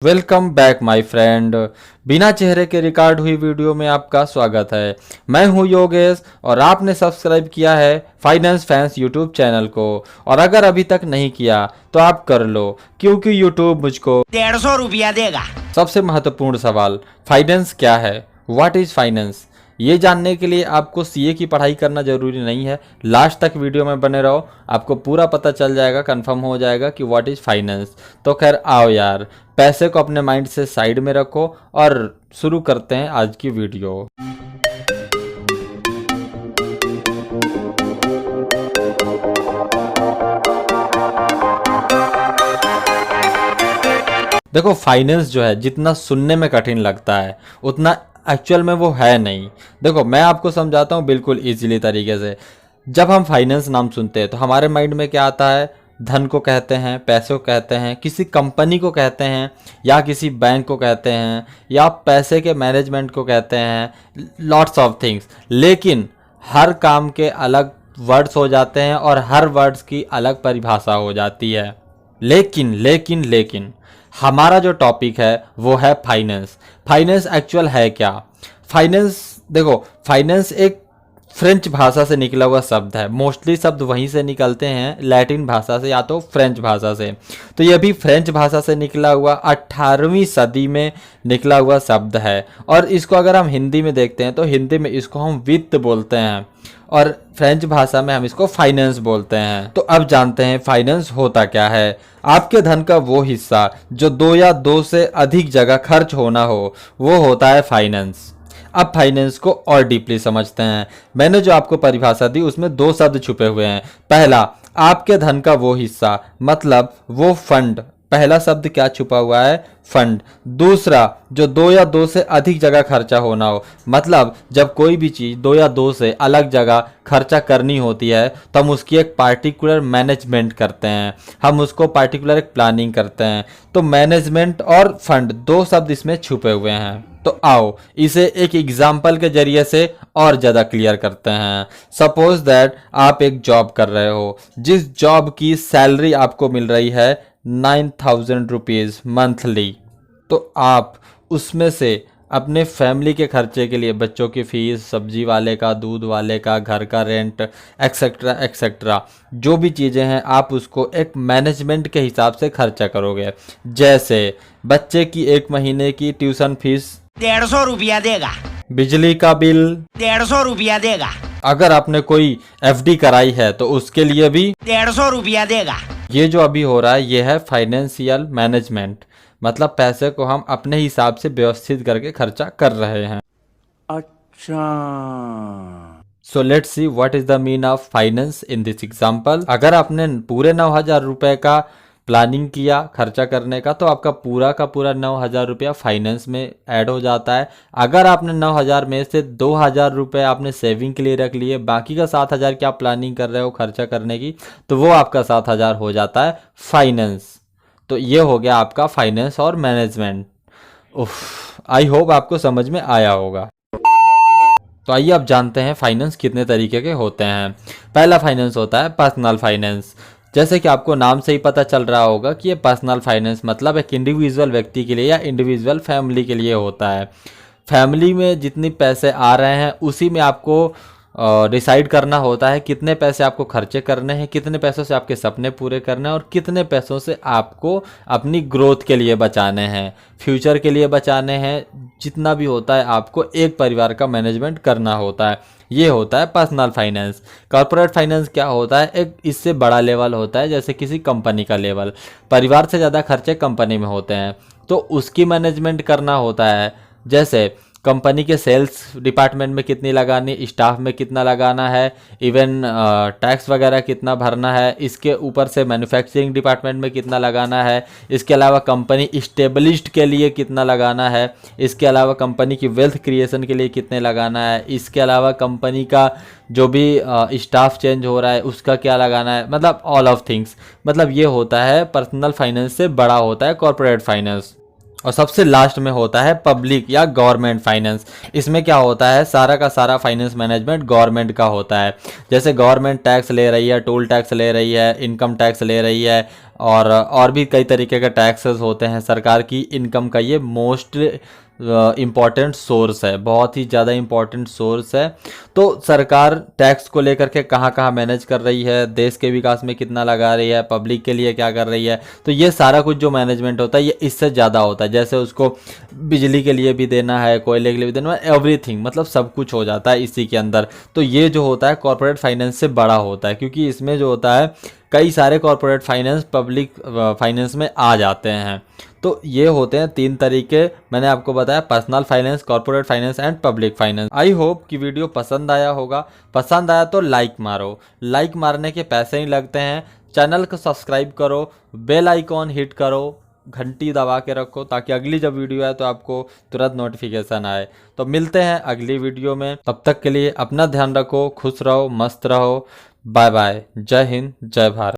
Welcome back my friend. बिना चेहरे के रिकॉर्ड हुई वीडियो में आपका स्वागत है। मैं हूं योगेश और आपने सब्सक्राइब किया है फाइनेंस फैंस यूट्यूब चैनल को। और अगर अभी तक नहीं किया तो आप कर लो, क्योंकि यूट्यूब मुझको 150 रुपया देगा। सबसे महत्वपूर्ण सवाल, फाइनेंस क्या है, व्हाट इज फाइनेंस, ये जानने के लिए आपको सीए की पढ़ाई करना जरूरी नहीं है। लास्ट तक वीडियो में बने रहो, आपको पूरा पता चल जाएगा, कंफर्म हो जाएगा कि व्हाट इज फाइनेंस। तो खैर आओ यार, पैसे को अपने माइंड से साइड में रखो और शुरू करते हैं आज की वीडियो। देखो, फाइनेंस जो है जितना सुनने में कठिन लगता है उतना एक्चुअल में वो है नहीं। देखो, मैं आपको समझाता हूँ बिल्कुल इजीली तरीके से। जब हम फाइनेंस नाम सुनते हैं तो हमारे माइंड में क्या आता है? धन को कहते हैं, पैसे को कहते हैं, किसी कंपनी को कहते हैं, या किसी बैंक को कहते हैं, या पैसे के मैनेजमेंट को कहते हैं, लॉट्स ऑफ थिंग्स। लेकिन हर काम के अलग वर्ड्स हो जाते हैं और हर वर्ड्स की अलग परिभाषा हो जाती है। लेकिन हमारा जो टॉपिक है वो है फाइनेंस। फाइनेंस एक्चुअल है क्या? फाइनेंस, देखो, फाइनेंस एक फ्रेंच भाषा से निकला हुआ शब्द है। मोस्टली शब्द वहीं से निकलते हैं, लैटिन भाषा से या तो फ्रेंच भाषा से। तो यह भी फ्रेंच भाषा से निकला हुआ 18वीं सदी में निकला हुआ शब्द है। और इसको अगर हम हिंदी में देखते हैं तो हिंदी में इसको हम वित्त बोलते हैं और फ्रेंच भाषा में हम इसको फाइनेंस बोलते हैं। तो अब जानते हैं फाइनेंस होता क्या है। आपके धन का वो हिस्सा जो दो या दो से अधिक जगह खर्च होना हो, वो होता है फाइनेंस। अब फाइनेंस को और डीपली समझते हैं। मैंने जो आपको परिभाषा दी उसमें दो शब्द छुपे हुए हैं। पहला, आपके धन का वो हिस्सा, मतलब वो फंड। पहला शब्द क्या छुपा हुआ है? फंड। दूसरा, जो दो या दो से अधिक जगह खर्चा होना हो, मतलब जब कोई भी चीज दो या दो से अलग जगह खर्चा करनी होती है तो हम उसकी एक पार्टिकुलर मैनेजमेंट करते हैं, हम उसको पार्टिकुलर एक प्लानिंग करते हैं। तो मैनेजमेंट और फंड दो शब्द इसमें छुपे हुए हैं। तो आओ इसे एक एग्जाम्पल के जरिए से और ज़्यादा क्लियर करते हैं। सपोज दैट आप एक जॉब कर रहे हो, जिस जॉब की सैलरी आपको मिल रही है 9,000 रुपीज़ मंथली। तो आप उसमें से अपने फैमिली के खर्चे के लिए, बच्चों की फीस, सब्जी वाले का, दूध वाले का, घर का रेंट, एक्सेट्रा एक्सेट्रा, जो भी चीज़ें हैं आप उसको एक मैनेजमेंट के हिसाब से खर्चा करोगे। जैसे बच्चे की एक महीने की ट्यूशन फीस 150 रुपया देगा। बिजली का बिल 150 रुपया देगा। अगर आपने कोई एफडी कराई है तो उसके लिए भी 150 रुपया देगा। ये जो अभी हो रहा है ये है फाइनेंशियल मैनेजमेंट, मतलब पैसे को हम अपने हिसाब से व्यवस्थित करके खर्चा कर रहे हैं। अच्छा, so let's see what is the mean of finance in this example. अगर आपने पूरे 9,000 रुपए का प्लानिंग किया खर्चा करने का तो आपका पूरा का पूरा 9,000 रुपया फाइनेंस में ऐड हो जाता है। अगर आपने 9,000 में से 2,000 रुपये आपने सेविंग के लिए रख लिए, बाकी का 7,000 की आप प्लानिंग कर रहे हो खर्चा करने की, तो वो आपका 7,000 हो जाता है फाइनेंस। तो ये हो गया आपका फाइनेंस और मैनेजमेंट। उफ, आई होप आपको समझ में आया होगा। तो आइए अब जानते हैं फाइनेंस कितने तरीके के होते हैं। पहला फाइनेंस होता है पर्सनल फाइनेंस। जैसे कि आपको नाम से ही पता चल रहा होगा कि ये पर्सनल फाइनेंस मतलब एक इंडिविजुअल व्यक्ति के लिए या इंडिविजुअल फैमिली के लिए होता है। फैमिली में जितनी पैसे आ रहे हैं उसी में आपको डिसाइड करना होता है कितने पैसे आपको खर्चे करने हैं, कितने पैसों से आपके सपने पूरे करने हैं और कितने पैसों से आपको अपनी ग्रोथ के लिए बचाने हैं, फ्यूचर के लिए बचाने हैं। जितना भी होता है आपको एक परिवार का मैनेजमेंट करना होता है। ये होता है पर्सनल फाइनेंस। कॉर्पोरेट फाइनेंस क्या होता है? एक इससे बड़ा लेवल होता है, जैसे किसी कंपनी का लेवल। परिवार से ज़्यादा खर्चे कंपनी में होते हैं तो उसकी मैनेजमेंट करना होता है। जैसे कंपनी के सेल्स डिपार्टमेंट में कितनी लगानी, स्टाफ में कितना लगाना है, इवन टैक्स वगैरह कितना भरना है, इसके ऊपर से मैन्युफैक्चरिंग डिपार्टमेंट में कितना लगाना है, इसके अलावा कंपनी इस्टेब्लिश्ड के लिए कितना लगाना है, इसके अलावा कंपनी की वेल्थ क्रिएशन के लिए कितने लगाना है, इसके अलावा कंपनी का जो भी स्टाफ चेंज हो रहा है उसका क्या लगाना है, मतलब ऑल ऑफ थिंग्स। मतलब ये होता है पर्सनल फाइनेंस से बड़ा होता है कॉर्पोरेट फाइनेंस। और सबसे लास्ट में होता है पब्लिक या गवर्नमेंट फाइनेंस। इसमें क्या होता है, सारा का सारा फाइनेंस मैनेजमेंट गवर्नमेंट का होता है। जैसे गवर्नमेंट टैक्स ले रही है, टोल टैक्स ले रही है, इनकम टैक्स ले रही है, और भी कई तरीके के टैक्सेस होते हैं। सरकार की इनकम का ये मोस्ट इम्पॉर्टेंट सोर्स है, बहुत ही ज़्यादा इम्पॉर्टेंट सोर्स है। तो सरकार टैक्स को लेकर के कहाँ कहाँ मैनेज कर रही है, देश के विकास में कितना लगा रही है, पब्लिक के लिए क्या कर रही है, तो ये सारा कुछ जो मैनेजमेंट होता है ये इससे ज़्यादा होता है। जैसे उसको बिजली के लिए भी देना है, कोयले के लिए भी देना है, एवरीथिंग, मतलब सब कुछ हो जाता है इसी के अंदर। तो ये जो होता है कॉर्पोरेट फाइनेंस से बड़ा होता है, क्योंकि इसमें जो होता है कई सारे कॉर्पोरेट फाइनेंस पब्लिक फाइनेंस में आ जाते हैं। तो ये होते हैं 3 तरीके, मैंने आपको बताया, personal finance, corporate finance and public finance. I hope कि वीडियो पसंद आया होगा। पसंद आया तो लाइक मारो, लाइक मारने के पैसे नहीं लगते हैं। चैनल को सब्सक्राइब करो, बेल आइकॉन हिट करो, घंटी दबा के रखो, ताकि अगली जब वीडियो आए तो आपको तुरंत नोटिफिकेशन आए। तो मिलते हैं अगली वीडियो में, तब तक के लिए अपना ध्यान रखो, खुश रहो, मस्त रहो। बाय बाय, जय हिंद, जय भारत।